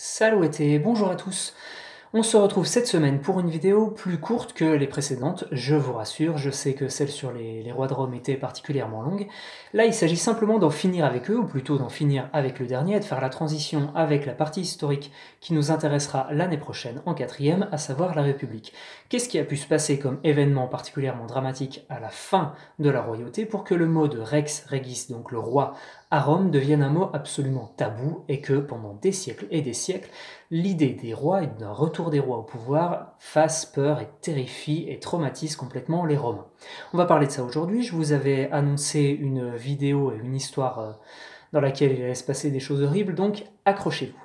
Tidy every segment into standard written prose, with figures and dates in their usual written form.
Salut et bonjour à tous. On se retrouve cette semaine pour une vidéo plus courte que les précédentes, je vous rassure, je sais que celle sur les rois de Rome était particulièrement longue. Là, il s'agit simplement d'en finir avec eux, ou plutôt d'en finir avec le dernier, et de faire la transition avec la partie historique qui nous intéressera l'année prochaine, en quatrième, à savoir la République. Qu'est-ce qui a pu se passer comme événement particulièrement dramatique à la fin de la royauté pour que le mot de Rex Regis, donc le roi, à Rome devienne un mot absolument tabou et que pendant des siècles et des siècles, l'idée des rois et d'un retour des rois au pouvoir fasse peur et terrifie et traumatise complètement les Romains. On va parler de ça aujourd'hui. Je vous avais annoncé une vidéo et une histoire dans laquelle il allait se passer des choses horribles, donc accrochez-vous.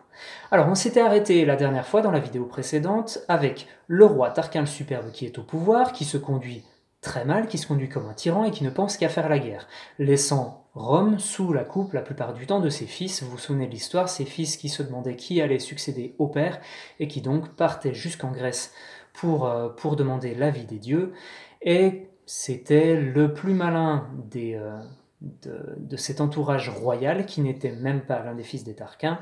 Alors on s'était arrêté la dernière fois dans la vidéo précédente avec le roi Tarquin le Superbe qui est au pouvoir, qui se conduit très mal, qui se conduit comme un tyran et qui ne pense qu'à faire la guerre, laissant Rome sous la coupe la plupart du temps de ses fils. Vous vous souvenez de l'histoire, ces fils qui se demandaient qui allait succéder au père et qui donc partaient jusqu'en Grèce pour demander l'avis des dieux. Et c'était le plus malin de cet entourage royal qui n'était même pas l'un des fils de Tarquin,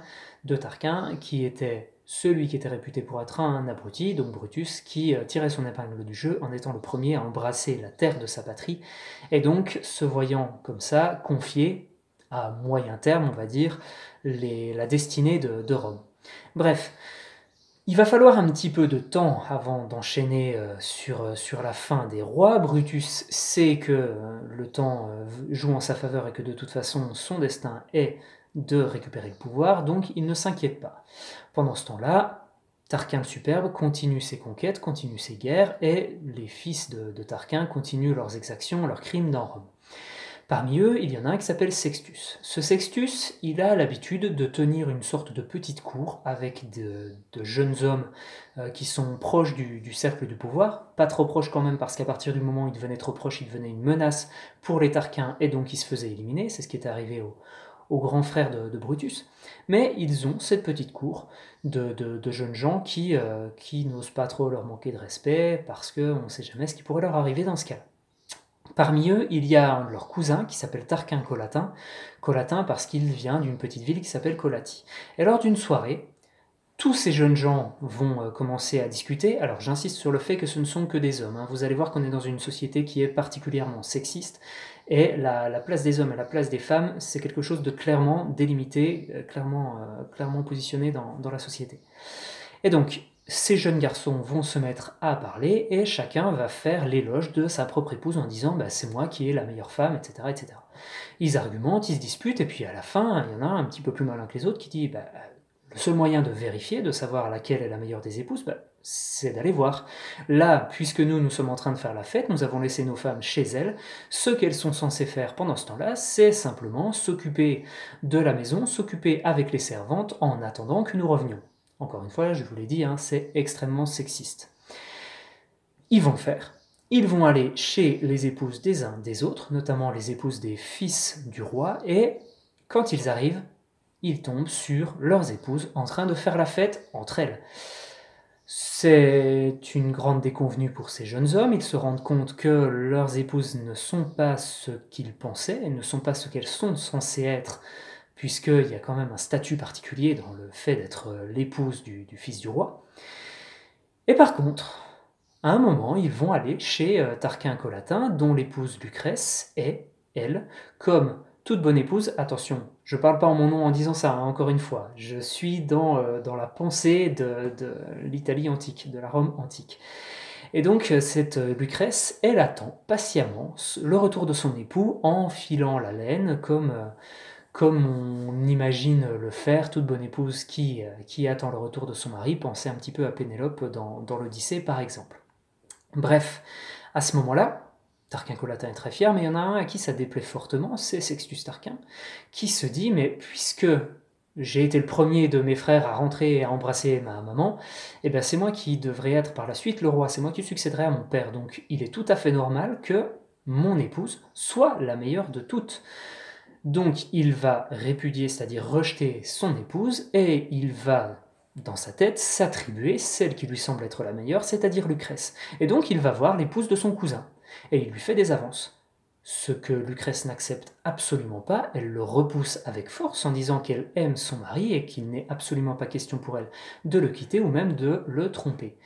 qui était celui qui était réputé pour être un abruti, donc Brutus, qui tirait son épingle du jeu en étant le premier à embrasser la terre de sa patrie, et donc se voyant comme ça confier, à moyen terme on va dire, la destinée de Rome. Bref, il va falloir un petit peu de temps avant d'enchaîner sur la fin des rois. Brutus sait que le temps joue en sa faveur et que de toute façon son destin est de récupérer le pouvoir, donc il ne s'inquiète pas. Pendant ce temps-là, Tarquin le Superbe continue ses conquêtes, continue ses guerres, et les fils de Tarquin continuent leurs exactions, leurs crimes dans Rome. Parmi eux, il y en a un qui s'appelle Sextus. Ce Sextus, il a l'habitude de tenir une sorte de petite cour avec de jeunes hommes qui sont proches du cercle du pouvoir, pas trop proches quand même parce qu'à partir du moment où ils devenaient trop proches, ils devenaient une menace pour les Tarquins et donc ils se faisaient éliminer, c'est ce qui est arrivé au grand frère de Brutus, mais ils ont cette petite cour de jeunes gens qui n'osent pas trop leur manquer de respect parce qu'on ne sait jamais ce qui pourrait leur arriver dans ce cas-là. Parmi eux, il y a un de leurs cousins qui s'appelle Tarquin Collatin, Collatin parce qu'il vient d'une petite ville qui s'appelle Colati. Et lors d'une soirée, tous ces jeunes gens vont commencer à discuter. Alors j'insiste sur le fait que ce ne sont que des hommes. Vous allez voir qu'on est dans une société qui est particulièrement sexiste, et la place des hommes et la place des femmes, c'est quelque chose de clairement délimité, clairement positionné dans la société. Et donc, ces jeunes garçons vont se mettre à parler et chacun va faire l'éloge de sa propre épouse en disant bah, c'est moi qui ai la meilleure femme, etc., etc. Ils argumentent, ils se disputent, et puis à la fin, il y en a un petit peu plus malin que les autres qui dit bah, le seul moyen de vérifier, de savoir laquelle est la meilleure des épouses, bah, c'est d'aller voir. Là, puisque nous sommes en train de faire la fête, nous avons laissé nos femmes chez elles, ce qu'elles sont censées faire pendant ce temps-là, c'est simplement s'occuper de la maison, s'occuper avec les servantes en attendant que nous revenions. Encore une fois, je vous l'ai dit, c'est extrêmement sexiste. Ils vont le faire. Ils vont aller chez les épouses des uns des autres, notamment les épouses des fils du roi, et quand ils arrivent, ils tombent sur leurs épouses en train de faire la fête entre elles. C'est une grande déconvenue pour ces jeunes hommes, ils se rendent compte que leurs épouses ne sont pas ce qu'ils pensaient, elles ne sont pas ce qu'elles sont censées être, puisqu'il y a quand même un statut particulier dans le fait d'être l'épouse du fils du roi. Et par contre, à un moment, ils vont aller chez Tarquin Collatin, dont l'épouse Lucrèce est, elle, comme toute bonne épouse, attention, je ne parle pas en mon nom en disant ça, encore une fois, je suis dans la pensée de l'Italie antique, de la Rome antique. Et donc cette Lucrèce, elle attend patiemment le retour de son époux en filant la laine, comme on imagine le faire, toute bonne épouse qui attend le retour de son mari. Pensez un petit peu à Pénélope dans l'Odyssée par exemple. Bref, à ce moment-là, Tarquin Collatin est très fier, mais il y en a un à qui ça déplaît fortement, c'est Sextus Tarquin, qui se dit, mais puisque j'ai été le premier de mes frères à rentrer et à embrasser ma maman, eh ben c'est moi qui devrais être par la suite le roi, c'est moi qui succéderai à mon père, donc il est tout à fait normal que mon épouse soit la meilleure de toutes. Donc il va répudier, c'est-à-dire rejeter son épouse, et il va, dans sa tête, s'attribuer celle qui lui semble être la meilleure, c'est-à-dire Lucrèce. Et donc il va voir l'épouse de son cousin, et il lui fait des avances. ce que Lucrèce n'accepte absolument pas. Elle le repousse avec force en disant qu'elle aime son mari et qu'il n'est absolument pas question pour elle de le quitter ou même de le tromper.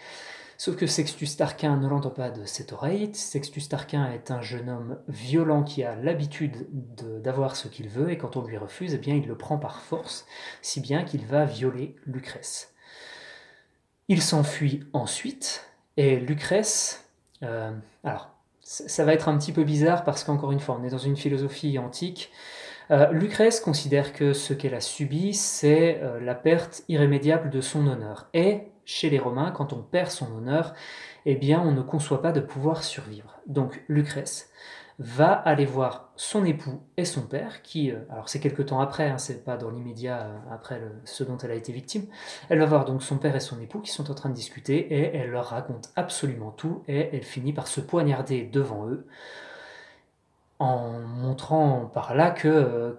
Sauf que Sextus Tarquin ne l'entend pas de cette oreille. Sextus Tarquin est un jeune homme violent qui a l'habitude d'avoir ce qu'il veut, et quand on lui refuse, eh bien, il le prend par force, si bien qu'il va violer Lucrèce. Il s'enfuit ensuite, et Lucrèce... alors, ça va être un petit peu bizarre parce qu'encore une fois, on est dans une philosophie antique. Lucrèce considère que ce qu'elle a subi, c'est la perte irrémédiable de son honneur. Et chez les Romains, quand on perd son honneur, eh bien, on ne conçoit pas de pouvoir survivre. Donc Lucrèce va aller voir son époux et son père, qui, alors c'est quelque temps après, hein, c'est pas dans l'immédiat après ce dont elle a été victime. Elle va voir donc son père et son époux qui sont en train de discuter, et elle leur raconte absolument tout, et elle finit par se poignarder devant eux, en montrant par là que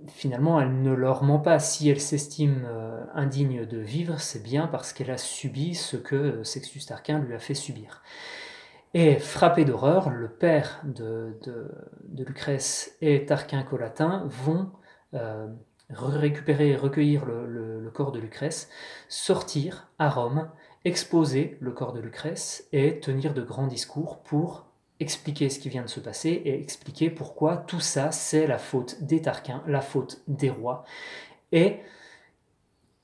finalement elle ne leur ment pas. Si elle s'estime indigne de vivre, c'est bien parce qu'elle a subi ce que Sextus Tarquin lui a fait subir. Et frappé d'horreur, le père de Lucrèce et Tarquin Collatin vont récupérer et recueillir le corps de Lucrèce, sortir à Rome, exposer le corps de Lucrèce et tenir de grands discours pour expliquer ce qui vient de se passer et expliquer pourquoi tout ça, c'est la faute des Tarquins, la faute des rois, et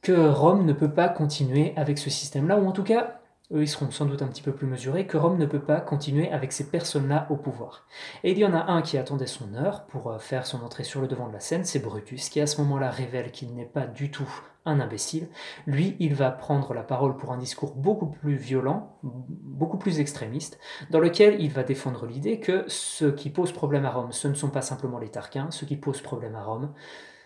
que Rome ne peut pas continuer avec ce système-là, ou en tout cas, eux ils seront sans doute un petit peu plus mesurés, que Rome ne peut pas continuer avec ces personnes-là au pouvoir. Et il y en a un qui attendait son heure pour faire son entrée sur le devant de la scène, c'est Brutus, qui à ce moment-là révèle qu'il n'est pas du tout un imbécile. Lui, il va prendre la parole pour un discours beaucoup plus violent, beaucoup plus extrémiste, dans lequel il va défendre l'idée que ce qui pose problème à Rome, ce ne sont pas simplement les Tarquins, ce qui pose problème à Rome,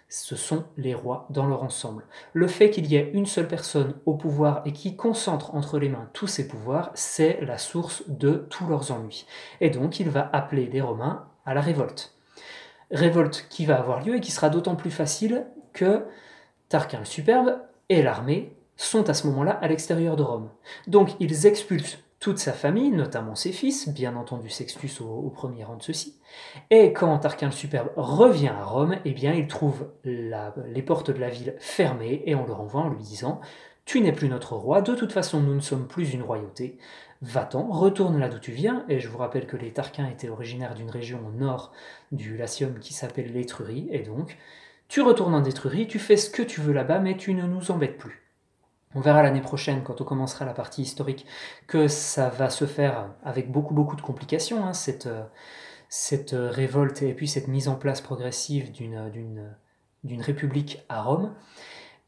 ce sont les rois dans leur ensemble. Le fait qu'il y ait une seule personne au pouvoir et qui concentre entre les mains tous ses pouvoirs, c'est la source de tous leurs ennuis. Et donc il va appeler les Romains à la révolte. Révolte qui va avoir lieu et qui sera d'autant plus facile que Tarquin le Superbe et l'armée sont à ce moment-là à l'extérieur de Rome. Donc ils expulsent toute sa famille, notamment ses fils, bien entendu Sextus au premier rang de ceux-ci. Et quand Tarquin le Superbe revient à Rome, eh bien il trouve les portes de la ville fermées et on le renvoie en lui disant « Tu n'es plus notre roi, de toute façon nous ne sommes plus une royauté, va-t'en, retourne là d'où tu viens ». Et je vous rappelle que les Tarquins étaient originaires d'une région au nord du Latium qui s'appelle l'Étrurie, et donc tu retournes en Étrurie, tu fais ce que tu veux là-bas, mais tu ne nous embêtes plus. On verra l'année prochaine, quand on commencera la partie historique, que ça va se faire avec beaucoup de complications, hein, cette révolte et puis cette mise en place progressive d'une république à Rome.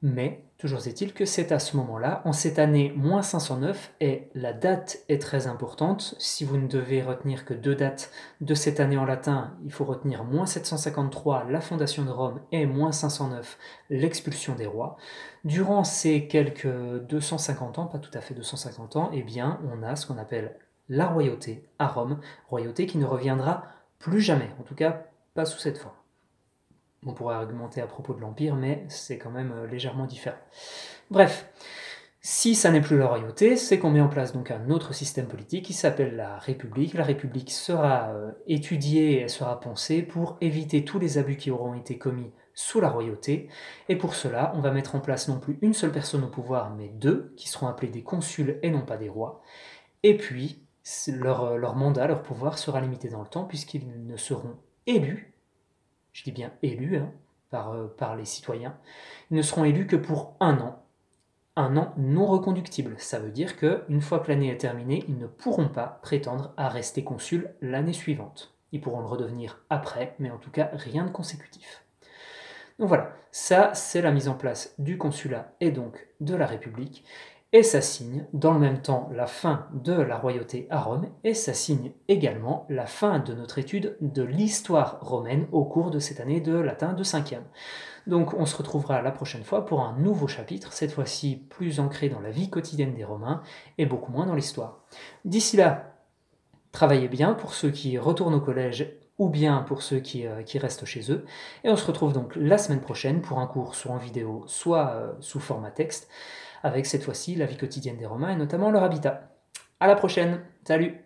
Mais toujours est-il que c'est à ce moment-là, en cette année moins 509, et la date est très importante. Si vous ne devez retenir que deux dates de cette année en latin, il faut retenir moins 753, la fondation de Rome, et moins 509, l'expulsion des rois. Durant ces quelques 250 ans, pas tout à fait 250 ans, eh bien, on a ce qu'on appelle la royauté à Rome, royauté qui ne reviendra plus jamais, en tout cas pas sous cette forme. On pourrait argumenter à propos de l'Empire, mais c'est quand même légèrement différent. Bref, si ça n'est plus la royauté, c'est qu'on met en place donc un autre système politique qui s'appelle la République. La République sera étudiée et sera pensée pour éviter tous les abus qui auront été commis sous la royauté, et pour cela, on va mettre en place non plus une seule personne au pouvoir, mais deux, qui seront appelés des consuls et non pas des rois, et puis leur mandat, leur pouvoir sera limité dans le temps, puisqu'ils ne seront élus, je dis bien élus, hein, par les citoyens, ils ne seront élus que pour un an non reconductible. Ça veut dire qu'une fois que l'année est terminée, ils ne pourront pas prétendre à rester consuls l'année suivante. Ils pourront le redevenir après, mais en tout cas rien de consécutif. Donc voilà, ça c'est la mise en place du consulat et donc de la République, et ça signe dans le même temps la fin de la royauté à Rome, et ça signe également la fin de notre étude de l'histoire romaine au cours de cette année de latin de 5e. Donc on se retrouvera la prochaine fois pour un nouveau chapitre, cette fois-ci plus ancré dans la vie quotidienne des Romains et beaucoup moins dans l'histoire. D'ici là, travaillez bien pour ceux qui retournent au collège ou bien pour ceux qui restent chez eux. Et on se retrouve donc la semaine prochaine pour un cours soit en vidéo, soit sous format texte, avec cette fois-ci la vie quotidienne des Romains et notamment leur habitat. À la prochaine, salut!